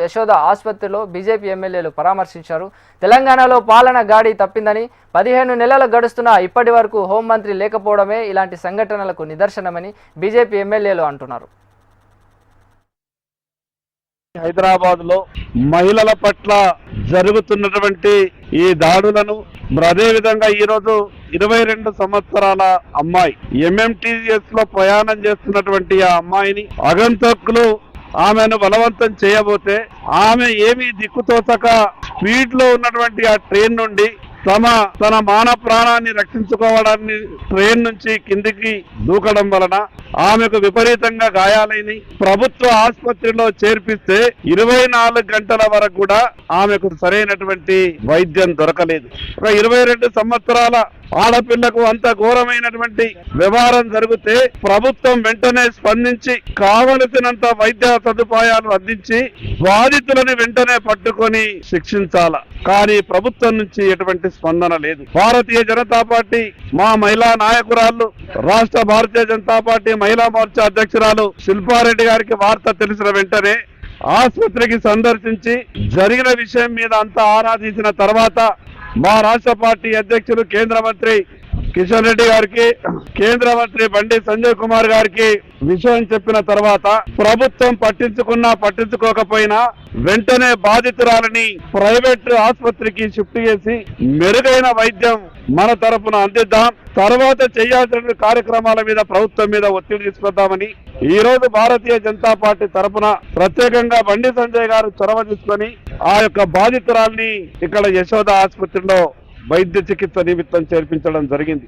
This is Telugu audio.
యశోద ఆసుపత్రిలో బీజేపీ ఎమ్మెల్యేలు పరామర్శించారు. తెలంగాణలో పాలన గాడి తప్పిందని 15 నెలలు గడుస్తున్నా ఇప్పటి వరకు హోంమంత్రి లేకపోవడమే ఇలాంటి సంఘటనలకు నిదర్శనమని బీజేపీ ఎమ్మెల్యేలు అంటున్నారు. హైదరాబాద్ లో మహిళల పట్ల జరుగుతున్నటువంటి ఈ దాడులను అదే విధంగా ఈ రోజు 22 సంవత్సరాల అమ్మాయి ఎంఎంటీఎస్ లో ప్రయాణం చేస్తున్నటువంటి ఆ అమ్మాయిని అగంతకులు ఆమెను బలవంతం చేయబోతే ఆమె ఏమీ దిక్కుతోచక స్పీడ్ లో ఉన్నటువంటి ఆ ట్రైన్ నుండి తన మాన ప్రాణాన్ని రక్షించుకోవడాన్ని ట్రైన్ నుంచి కిందికి దూకడం వలన ఆమెకు విపరీతంగా గాయాలైన ప్రభుత్వ ఆసుపత్రిలో చేర్పిస్తే 24 గంటల వరకు కూడా ఆమెకు సరైనటువంటి వైద్యం దొరకలేదు. ఒక 22 సంవత్సరాల ఆడపిల్లకు అంత ఘోరమైనటువంటి వ్యవహారం జరిగితే ప్రభుత్వం వెంటనే స్పందించి కావలసినంత వైద్య సదుపాయాలు అందించి బాధితులను వెంటనే పట్టుకొని శిక్షించాల. కానీ ప్రభుత్వం నుంచి ఎటువంటి స్పందన లేదు. భారతీయ జనతా పార్టీ మా మహిళా నాయకురాళ్ళు రాష్ట్ర భారతీయ జనతా పార్టీ మహిళా మోర్చా అధ్యక్షురాలు శిల్పారెడ్డి గారికి వార్త తెలిసిన వెంటనే ఆసుపత్రికి సందర్శించి జరిగిన విషయం మీద అంతా ఆరాధించిన తర్వాత మా రాష్ట్ర పార్టీ అధ్యక్షులు కేంద్ర మంత్రి కిషన్ రెడ్డి గారికి, కేంద్ర మంత్రి బండి సంజయ్ కుమార్ గారికి విషయం చెప్పిన తర్వాత ప్రభుత్వం పట్టించుకున్నా పట్టించుకోకపోయినా వెంటనే బాధితురాలని ప్రైవేట్ ఆసుపత్రికి షిఫ్ట్ చేసి మెరుగైన వైద్యం మన తరఫున అందిద్దాం. తర్వాత చేయాల్సిన కార్యక్రమాల మీద ప్రభుత్వం మీద ఒత్తిడి తీసుకొద్దామని ఈ రోజు భారతీయ జనతా పార్టీ తరఫున ప్రత్యేకంగా బండి సంజయ్ గారు చొరవ తీసుకొని ఆ యొక్క బాధితురాల్ని ఇక్కడ యశోద ఆసుపత్రిలో వైద్య చికిత్స నిమిత్తం చేర్పించడం జరిగింది.